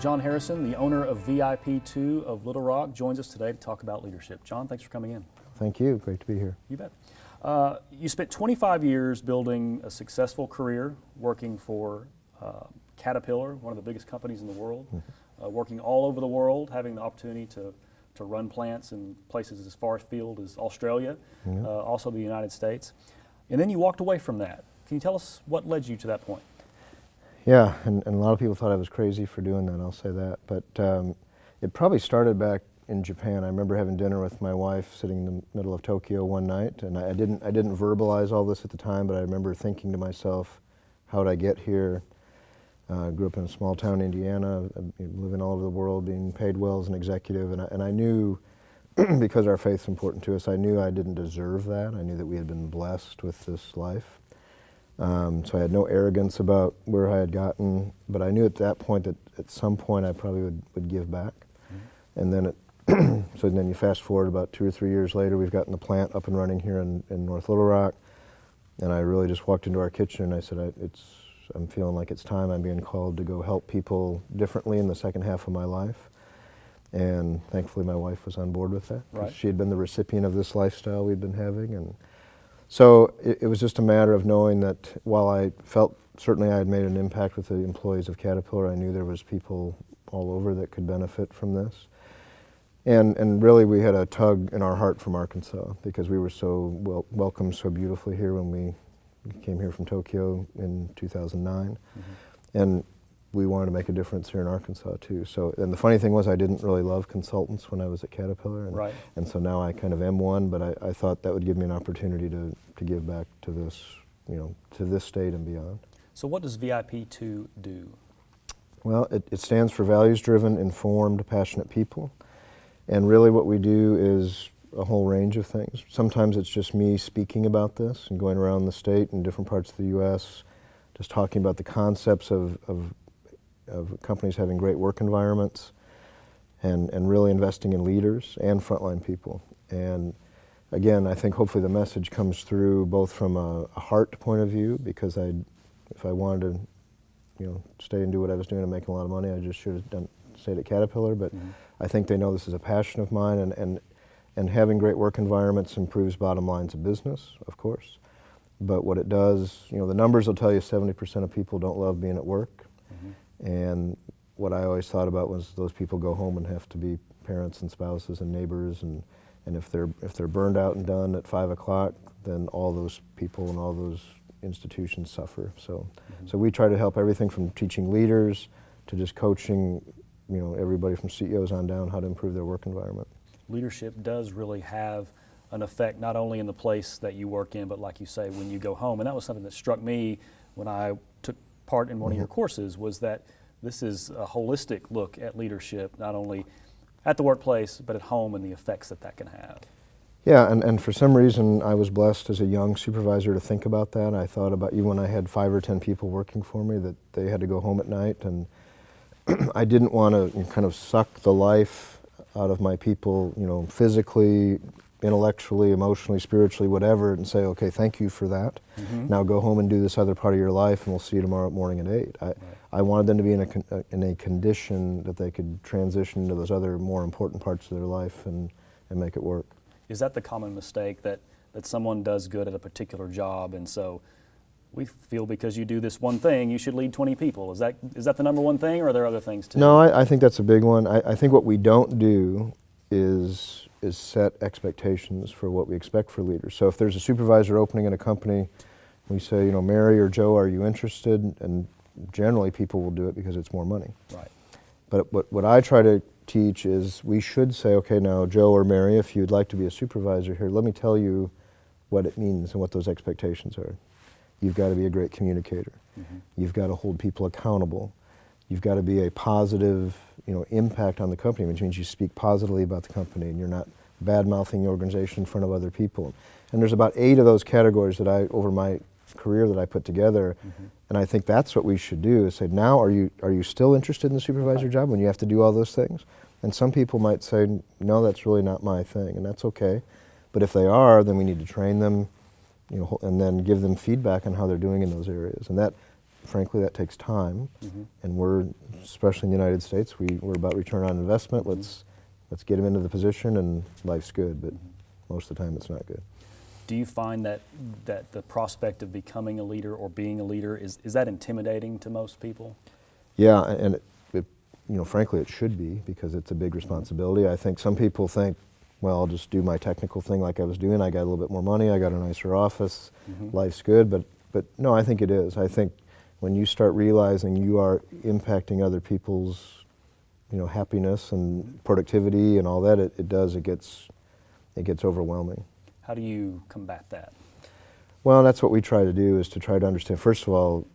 Jon Harrison, the owner of VIP2 of Little Rock, joins us today to talk about leadership. Jon, thanks for coming in. Thank you. Great to be here. You bet. You spent 25 years building a successful career working for Caterpillar, one of the biggest companies in the world, working all over the world, having the opportunity to run plants in places as far afield as Australia, also the United States. And then you walked away from that. Can you tell us what led you to that point? Yeah, and a lot of people thought I was crazy for doing that, I'll say that. But it probably started back in Japan. I remember having dinner with my wife sitting in the middle of Tokyo one night, and I didn't verbalize all this at the time, but I remember thinking to myself, how did I get here? Grew up in a small town, Indiana, living all over the world, being paid well as an executive, and I knew, because our faith's important to us, I knew I didn't deserve that. I knew that we had been blessed with this life. So I had no arrogance about where I had gotten, but I knew at that point that at some point I probably would give back. And then so then you fast forward about 2 or 3 years later, we've gotten the plant up and running here in North Little Rock, and I really just walked into our kitchen and I said, I'm feeling like it's time. I'm being called to go help people differently in the second half of my life. And thankfully my wife was on board with that. Right. She had been the recipient of this lifestyle we'd been having. And so it was just a matter of knowing that while I felt certainly I had made an impact with the employees of Caterpillar, I knew there was people all over that could benefit from this. And really we had a tug in our heart from Arkansas because we were so welcomed so beautifully here when we came here from Tokyo in 2009. And we wanted to make a difference here in Arkansas too. So, and the funny thing was I didn't really love consultants when I was at Caterpillar. And, and so now I kind of am one, but I thought that would give me an opportunity to give back to this, to this state and beyond. So what does VIP2 do? Well, it stands for values-driven, informed, passionate people. And really what we do is a whole range of things. Sometimes it's just me speaking about this and going around the state and different parts of the U.S., just talking about the concepts of companies having great work environments and really investing in leaders and frontline people. And again, I think hopefully the message comes through both from a heart point of view, because if I wanted to stay and do what I was doing and making a lot of money, I just should have stayed at Caterpillar. But I think they know this is a passion of mine, and having great work environments improves bottom lines of business, of course. But what it does, the numbers will tell you 70% of people don't love being at work. And what I always thought about was those people go home and have to be parents and spouses and neighbors, and if they're burned out and done at 5 o'clock, then all those people and all those institutions suffer. So we try to help everything from teaching leaders to just coaching, everybody from CEOs on down how to improve their work environment. Leadership does really have an effect not only in the place that you work in, but like you say, when you go home. And that was something that struck me when I took part in one of your courses, was that this is a holistic look at leadership, not only at the workplace, but at home and the effects that can have. Yeah, and for some reason I was blessed as a young supervisor to think about that. I thought about, even when I had 5 or 10 people working for me, that they had to go home at night, and I didn't want to kind of suck the life out of my people, physically, intellectually, emotionally, spiritually, whatever, and say, okay, thank you for that. Now go home and do this other part of your life, and we'll see you tomorrow morning at 8. I wanted them to be in a condition that they could transition to those other more important parts of their life and make it work. Is that the common mistake, that someone does good at a particular job, and so we feel because you do this one thing, you should lead 20 people? Is that the number one thing, or are there other things too? No, I think that's a big one. I think what we don't do is set expectations for what we expect for leaders. So if there's a supervisor opening in a company, we say, Mary or Joe, are you interested? And generally people will do it because it's more money. Right. But what I try to teach is we should say, okay, now Joe or Mary, if you'd like to be a supervisor here, let me tell you what it means and what those expectations are. You've got to be a great communicator. You've got to hold people accountable. You've got to be a positive, impact on the company, which means you speak positively about the company and you're not bad-mouthing the organization in front of other people. And there's about 8 of those categories that over my career that I put together, and I think that's what we should do, is say, now are you still interested in the supervisor job when you have to do all those things? And some people might say, no, that's really not my thing, and that's okay. But if they are, then we need to train them, and then give them feedback on how they're doing in those areas. And frankly, that takes time. And we're, especially in the United States, we're about return on investment. Let's get them into the position and life's good, but most of the time it's not good. Do you find that the prospect of becoming a leader or being a leader, is that intimidating to most people? Yeah, and frankly, it should be, because it's a big responsibility. I think some people think, well, I'll just do my technical thing like I was doing. I got a little bit more money, I got a nicer office, life's good. But no, I think it is. I think when you start realizing you are impacting other people's, happiness and productivity and all that, it gets overwhelming. How do you combat that? Well, that's what we try to do, is to try to understand. First of all,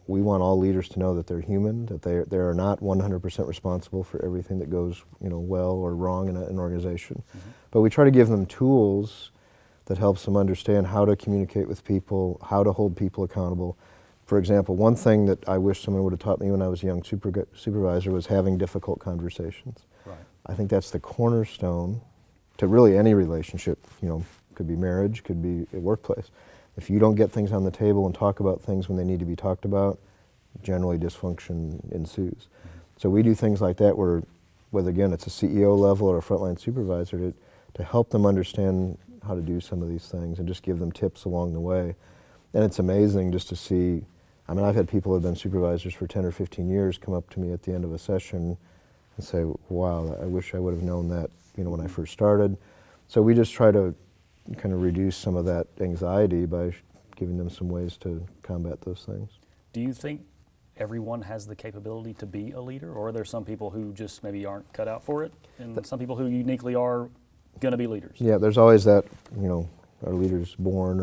we want all leaders to know that they're human, that they are not 100% responsible for everything that goes, well or wrong in an organization. But we try to give them tools that helps them understand how to communicate with people, how to hold people accountable. For example, one thing that I wish someone would have taught me when I was a young supervisor was having difficult conversations. Right. I think that's the cornerstone to really any relationship. Could be marriage, could be a workplace. If you don't get things on the table and talk about things when they need to be talked about, generally dysfunction ensues. So we do things like that whether again it's a CEO level or a frontline supervisor, to help them understand how to do some of these things and just give them tips along the way. And it's amazing just to see, I've had people who have been supervisors for 10 or 15 years come up to me at the end of a session and say, wow, I wish I would have known that, when I first started. So we just try to kind of reduce some of that anxiety by giving them some ways to combat those things. Do you think everyone has the capability to be a leader, or are there some people who just maybe aren't cut out for it, and some people who uniquely are going to be leaders? Yeah, there's always that, are leaders born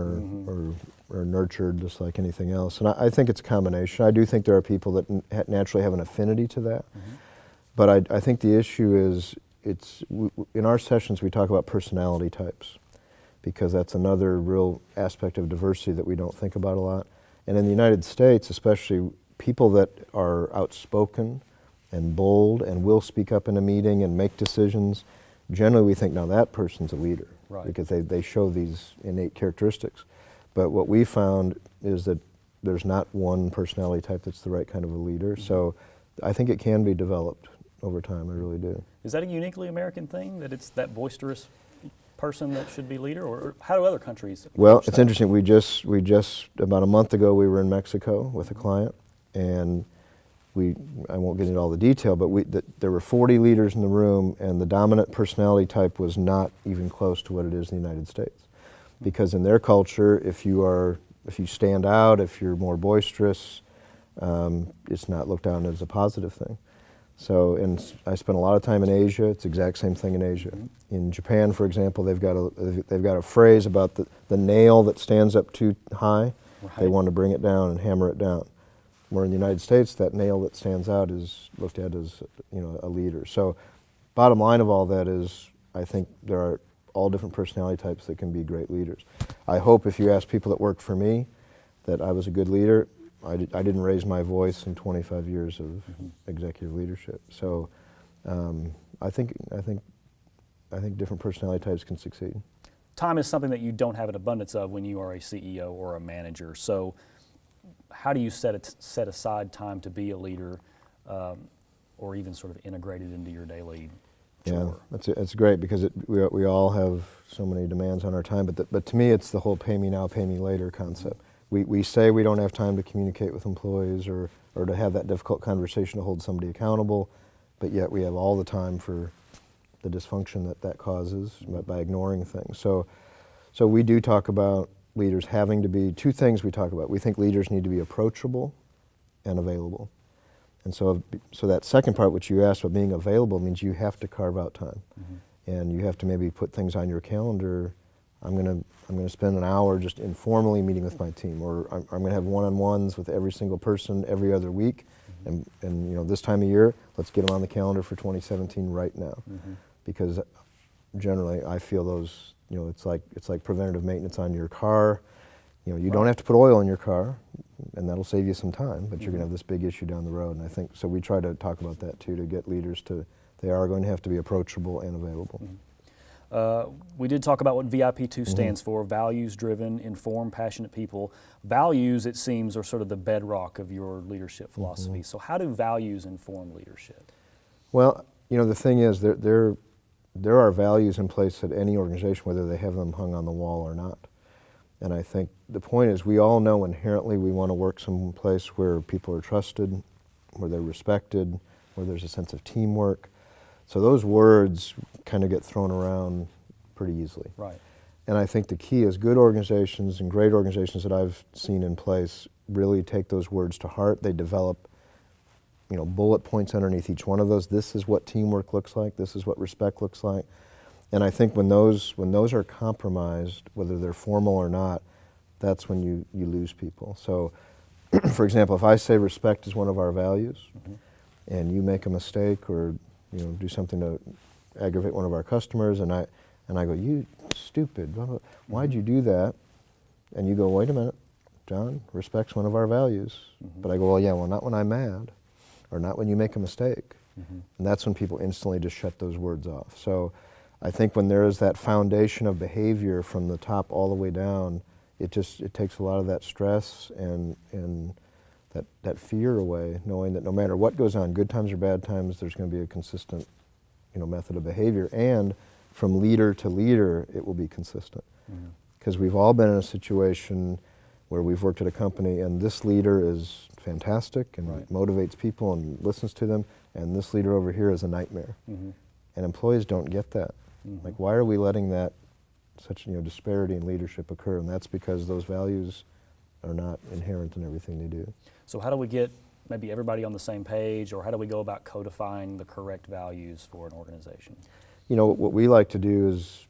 or nurtured, just like anything else? And I think it's a combination. I do think there are people that naturally have an affinity to that. But I think the issue is, in our sessions we talk about personality types, because that's another real aspect of diversity that we don't think about a lot. And in the United States, especially, people that are outspoken and bold and will speak up in a meeting and make decisions, generally we think, now that person's a leader, right, because they show these innate characteristics. But what we found is that there's not one personality type that's the right kind of a leader. So I think it can be developed over time, I really do. Is that a uniquely American thing, that it's that boisterous person that should be leader, or how do other countries? Well, it's interesting. We just about a month ago we were in Mexico with a client, and I won't get into all the detail, but there were 40 leaders in the room, and the dominant personality type was not even close to what it is in the United States. Because in their culture, if you stand out, if you're more boisterous, it's not looked on as a positive thing. So, and I spent a lot of time in Asia. It's the exact same thing in Asia. In Japan, for example, they've got a phrase about the nail that stands up too high. Right. They want to bring it down and hammer it down. Where in the United States, that nail that stands out is looked at as a leader. So, bottom line of all that is, I think there are all different personality types that can be great leaders. I hope if you ask people that worked for me that I was a good leader. I didn't raise my voice in 25 years of executive leadership. So I think different personality types can succeed. Time is something that you don't have an abundance of when you are a CEO or a manager. So how do you set aside time to be a leader, or even sort of integrate it into your daily chore? Yeah, that's great, because we all have so many demands on our time. But to me, it's the whole pay me now, pay me later concept. We say we don't have time to communicate with employees or to have that difficult conversation to hold somebody accountable, but yet we have all the time for the dysfunction that causes by ignoring things. So we do talk about leaders having to be, two things we talk about. We think leaders need to be approachable and available. And so that second part, which you asked about being available, means you have to carve out time. And you have to maybe put things on your calendar. I'm going to spend an hour just informally meeting with my team, or I'm going to have one-on-ones with every single person every other week, and this time of year, let's get them on the calendar for 2017 right now, because generally I feel those, it's like preventative maintenance on your car. You don't have to put oil in your car, and that'll save you some time, but you're going to have this big issue down the road. And I think so. We try to talk about that too, to get leaders they are going to have to be approachable and available. We did talk about what VIP2 stands for, values-driven, informed, passionate people. Values, it seems, are sort of the bedrock of your leadership philosophy. So how do values inform leadership? Well, you know, the thing is, there are values in place at any organization, whether they have them hung on the wall or not. And I think the point is, we all know inherently we want to work someplace where people are trusted, where they're respected, where there's a sense of teamwork. So those words kind of get thrown around pretty easily. Right. And I think the key is good organizations and great organizations that I've seen in place really take those words to heart. They develop, you know, bullet points underneath each one of those. This is what teamwork looks like. This is what respect looks like. And I think when those are compromised, whether they're formal or not, that's when you lose people. So, for example, if I say respect is one of our values, and you make a mistake or do something to aggravate one of our customers, and I go, you stupid, blah, blah, why'd you do that? And you go, wait a minute, John, respect's one of our values. But I go, well, yeah, well, not when I'm mad, or not when you make a mistake. And that's when people instantly just shut those words off. So I think when there is that foundation of behavior from the top all the way down, it takes a lot of that stress and that fear away, knowing that no matter what goes on, good times or bad times, there's going to be a consistent method of behavior. And from leader to leader, it will be consistent. Because we've all been in a situation where we've worked at a company and this leader is fantastic and motivates people and listens to them, and this leader over here is a nightmare. And employees don't get that. Like, why are we letting that such disparity in leadership occur? And that's because those values are not inherent in everything they do. So how do we get maybe everybody on the same page, or how do we go about codifying the correct values for an organization? What we like to do is,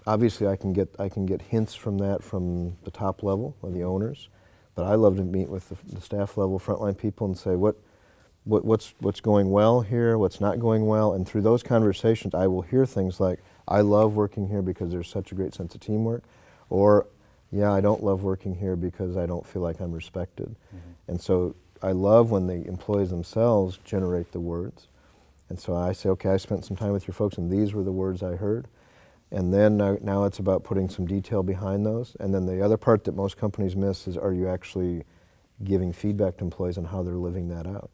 obviously I can get hints from that from the top level of the owners, but I love to meet with the staff level frontline people and say what's going well here, what's not going well, and through those conversations I will hear things like, I love working here because there's such a great sense of teamwork, or yeah, I don't love working here because I don't feel like I'm respected. And so I love when the employees themselves generate the words. And so I say, okay, I spent some time with your folks and these were the words I heard. And then now it's about putting some detail behind those. And then the other part that most companies miss is, are you actually giving feedback to employees on how they're living that out?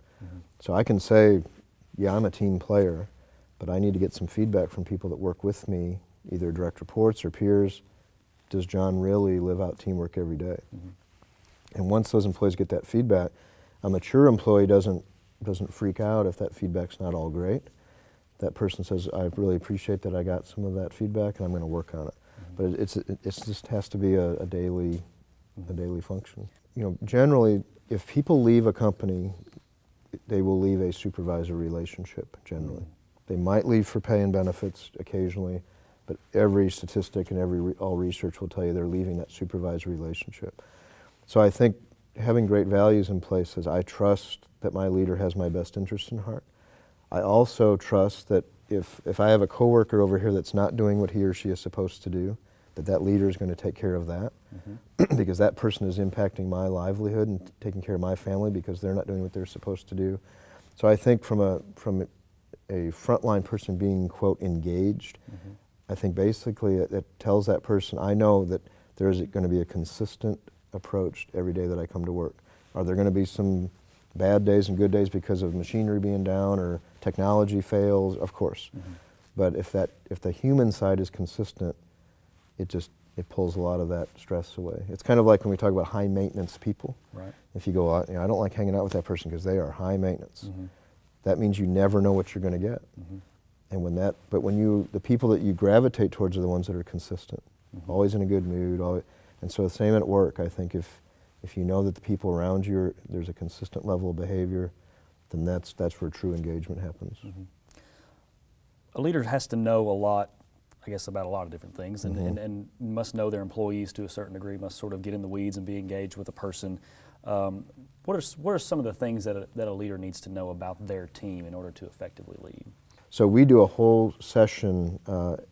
So I can say, yeah, I'm a team player, but I need to get some feedback from people that work with me, either direct reports or peers. Does John really live out teamwork every day? And once those employees get that feedback, a mature employee doesn't freak out if that feedback's not all great. That person says, I really appreciate that I got some of that feedback and I'm going to work on it. But it just has to be a daily function. Generally, if people leave a company, they will leave a supervisor relationship, generally. They might leave for pay and benefits occasionally, but every statistic and all research will tell you they're leaving that supervisory relationship. So I think having great values in place says, I trust that my leader has my best interest in heart. I also trust that if I have a coworker over here that's not doing what he or she is supposed to do, that leader is going to take care of that, because that person is impacting my livelihood and taking care of my family because they're not doing what they're supposed to do. So I think from a frontline person being, quote, engaged, I think basically it tells that person, I know that there's going to be a consistent approach every day that I come to work. Are there going to be some bad days and good days because of machinery being down or technology fails? Of course. But if the human side is consistent, it pulls a lot of that stress away. It's kind of like when we talk about high maintenance people. Right. If you go, I don't like hanging out with that person because they are high maintenance. That means you never know what you're going to get. And the people that you gravitate towards are the ones that are consistent, always in a good mood. And so the same at work. I think if you know that the people around you, there's a consistent level of behavior, then that's where true engagement happens. A leader has to know a lot, I guess, about a lot of different things, and must know their employees to a certain degree, must sort of get in the weeds and be engaged with a person. What are some of the things that a leader needs to know about their team in order to effectively lead? So we do a whole session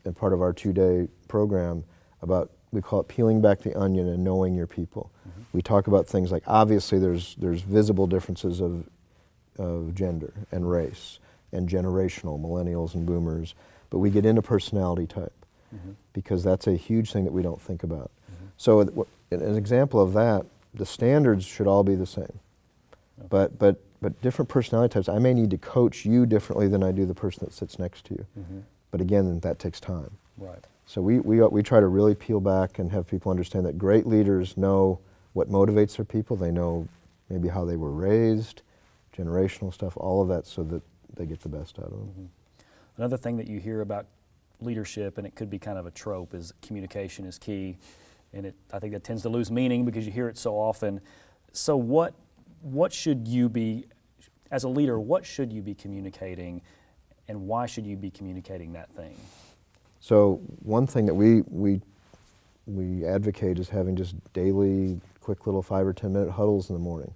in part of our 2-day program about, we call it peeling back the onion and knowing your people. We talk about things like, obviously there's visible differences of gender and race and generational, millennials and boomers, but we get into personality type. because that's a huge thing that we don't think about. So an example of that, the standards should all be the same. Okay. But different personality types, I may need to coach you differently than I do the person that sits next to you. But again, that takes time. Right. So we try to really peel back and have people understand that great leaders know what motivates their people. They know maybe how they were raised, generational stuff, all of that, so that they get the best out of them. Another thing that you hear about leadership, and it could be kind of a trope, is communication is key. And I think that tends to lose meaning because you hear it so often. So what should you be, as a leader, what should you be communicating, and why should you be communicating that thing? So one thing that we advocate is having just daily, quick little 5 or 10 minute huddles in the morning.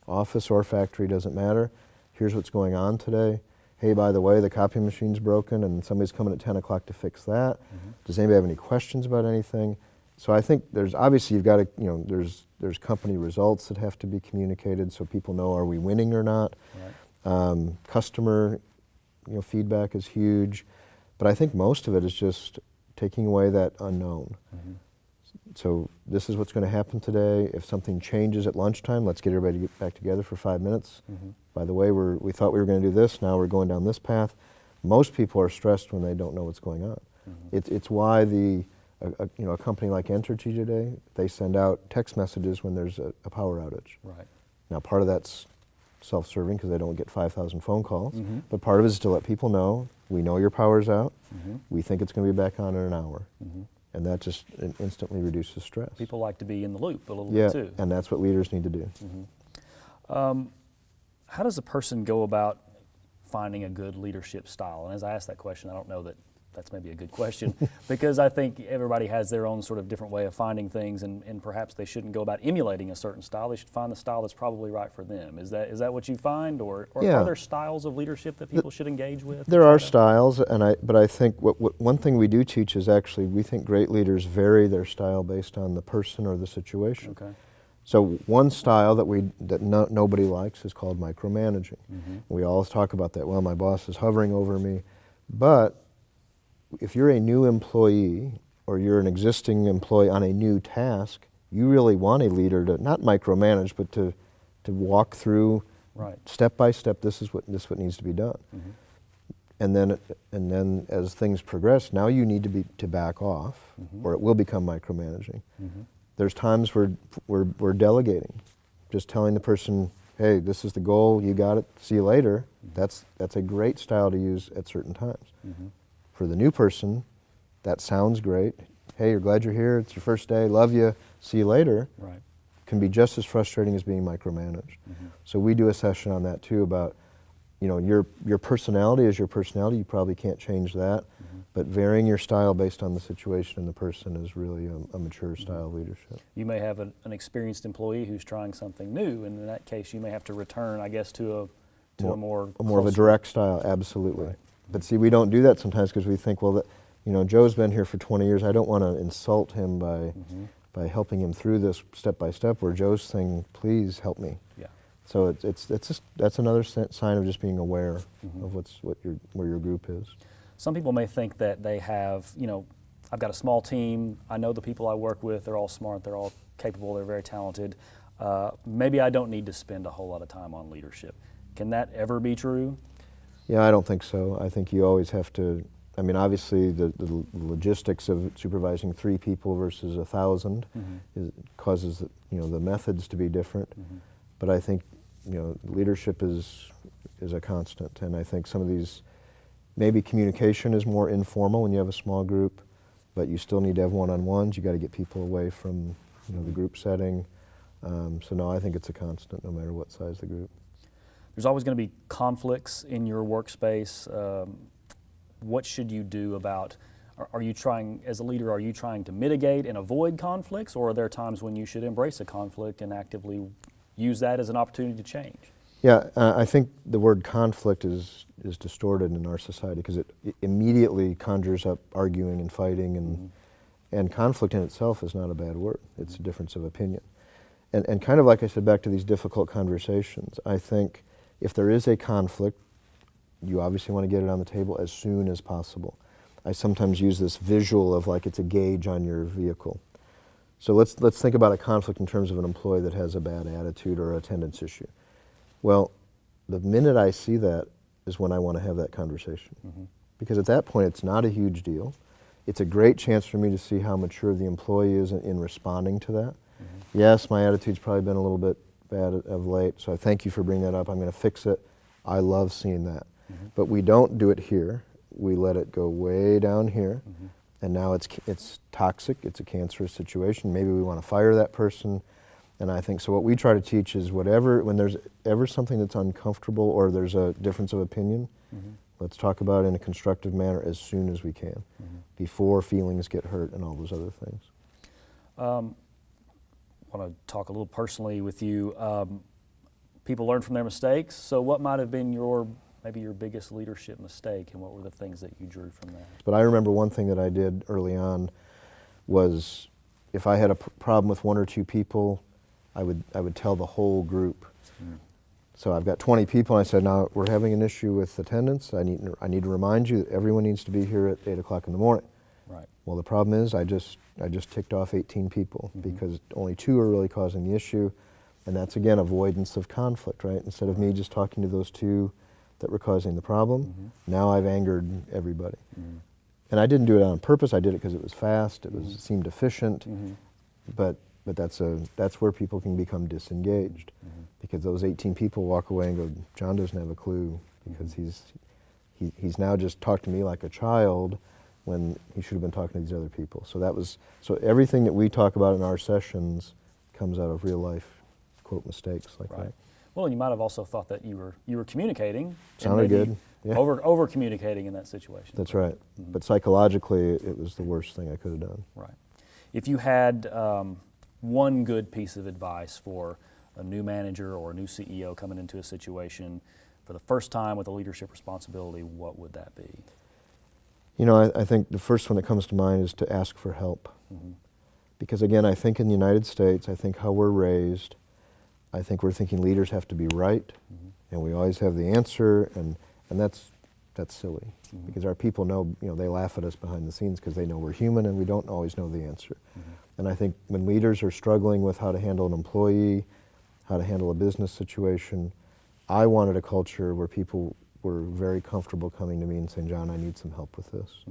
Office or factory, doesn't matter. Here's what's going on today. Hey, by the way, the copy machine's broken and somebody's coming at 10 o'clock to fix that. Does anybody have any questions about anything? So I think there's, obviously you've got to, there's company results that have to be communicated so people know, are we winning or not? Right. Customer, feedback is huge. But I think most of it is just taking away that unknown. So this is what's going to happen today. If something changes at lunchtime, let's get everybody to get back together for 5 minutes. By the way, we thought we were going to do this, now we're going down this path. Most people are stressed when they don't know what's going on. It's why a company like Entergy today, they send out text messages when there's a power outage. Right. Now part of that's self-serving because they don't get 5,000 phone calls, but part of it is to let people know, we know your power's out, we think it's going to be back on in an hour. And that just instantly reduces stress. People like to be in the loop a little bit too. And that's what leaders need to do. How does a person go about finding a good leadership style? And as I ask that question, I don't know that that's maybe a good question because I think everybody has their own sort of different way of finding things, and perhaps they shouldn't go about emulating a certain style. They should find the style that's probably right for them. Is that what you find, or are there styles of leadership that people should engage with? There are styles, but I think one thing we do teach is actually we think great leaders vary their style based on the person or the situation. Okay. So one style that nobody likes is called micromanaging. We always talk about that. Well, my boss is hovering over me, but if you're a new employee or you're an existing employee on a new task, you really want a leader to not micromanage, but to walk through step by step. This is what needs to be done. And then as things progress, now you need to back off, or it will become micromanaging. There's times where we're delegating, just telling the person, hey, this is the goal, you got it, see you later. That's a great style to use at certain times. For the new person, that sounds great. Hey, you're glad you're here, it's your first day, love you, see you later. Right. Can be just as frustrating as being micromanaged. So we do a session on that too about, your personality is your personality, you probably can't change that, but varying your style based on the situation and the person is really a mature style of leadership. You may have an experienced employee who's trying something new, and in that case you may have to return, I guess, to a more of a direct style, absolutely. Right. But see, we don't do that sometimes because we think, well, Joe's been here for 20 years. I don't want to insult him by helping him through this step by step. Where Joe's saying, please help me. Yeah. So that's another sign of just being aware of where your group is. Some people may think that they have, I've got a small team. I know the people I work with. They're all smart. They're all capable. They're very talented. Maybe I don't need to spend a whole lot of time on leadership. Can that ever be true? Yeah, I don't think so. I think you always have to, obviously the logistics of supervising 3 people versus 1,000 causes the methods to be different. But I think leadership is a constant, and I think some of these, maybe communication is more informal when you have a small group, but you still need to have one-on-ones. You got to get people away from the group setting. So no, I think it's a constant no matter what size the group. There's always going to be conflicts in your workspace. What should you do about, are you trying, as a leader, are you trying to mitigate and avoid conflicts, or are there times when you should embrace a conflict and actively use that as an opportunity to change? Yeah, I think the word conflict is distorted in our society because it immediately conjures up arguing and fighting, and conflict in itself is not a bad word. It's a difference of opinion. And kind of like I said, back to these difficult conversations, I think if there is a conflict, you obviously want to get it on the table as soon as possible. I sometimes use this visual of like it's a gauge on your vehicle. So let's think about a conflict in terms of an employee that has a bad attitude or attendance issue. Well, the minute I see that is when I want to have that conversation. Because at that point, it's not a huge deal. It's a great chance for me to see how mature the employee is in responding to that. Yes, my attitude's probably been a little bit bad of late, so I thank you for bringing that up. I'm going to fix it. I love seeing that. But we don't do it here. We let it go way down here, and now it's toxic. It's a cancerous situation. Maybe we want to fire that person. And I think, so what we try to teach is when there's ever something that's uncomfortable or there's a difference of opinion, let's talk about it in a constructive manner as soon as we can, before feelings get hurt and all those other things. I want to talk a little personally with you. People learn from their mistakes, so what might have been maybe your biggest leadership mistake, and what were the things that you drew from that? But I remember one thing that I did early on was, if I had a problem with one or two people, I would tell the whole group. So I've got 20 people, and I said, now we're having an issue with attendance. I need to remind you that everyone needs to be here at 8 o'clock in the morning. Right. Well, the problem is I just ticked off 18 people because only 2 are really causing the issue, and that's again avoidance of conflict, right? Instead of me just talking to those 2 that were causing the problem, now I've angered everybody. And I didn't do it on purpose. I did it because it was fast. It seemed efficient, but that's where people can become disengaged, because those 18 people walk away and go, John doesn't have a clue, because he's now just talked to me like a child when he should have been talking to these other people. So everything that we talk about in our sessions comes out of real life, quote, mistakes like that. Well, and you might have also thought that you were communicating. Sounded good. Yeah. Over communicating in that situation. That's right. But psychologically, it was the worst thing I could have done. Right. If you had one good piece of advice for a new manager or a new CEO coming into a situation for the first time with a leadership responsibility, what would that be? You know, I think the first one that comes to mind is to ask for help. Because again, I think in the United States, I think how we're raised, I think we're thinking leaders have to be right, and we always have the answer, and that's silly. Because our people know, they laugh at us behind the scenes because they know we're human and we don't always know the answer. And I think when leaders are struggling with how to handle an employee, how to handle a business situation, I wanted a culture where people were very comfortable coming to me and saying, John, I need some help with this.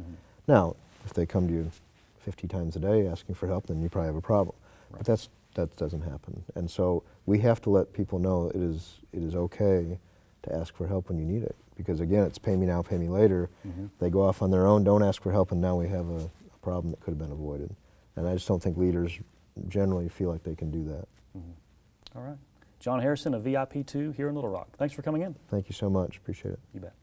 Now, if they come to you 50 times a day asking for help, then you probably have a problem. But that doesn't happen. And so we have to let people know it is okay to ask for help when you need it. Because again, it's pay me now, pay me later. They go off on their own, don't ask for help, and now we have a problem that could have been avoided. And I just don't think leaders generally feel like they can do that. All right. Jon Harrison of VIP2 here in Little Rock. Thanks for coming in. Thank you so much. Appreciate it. You bet.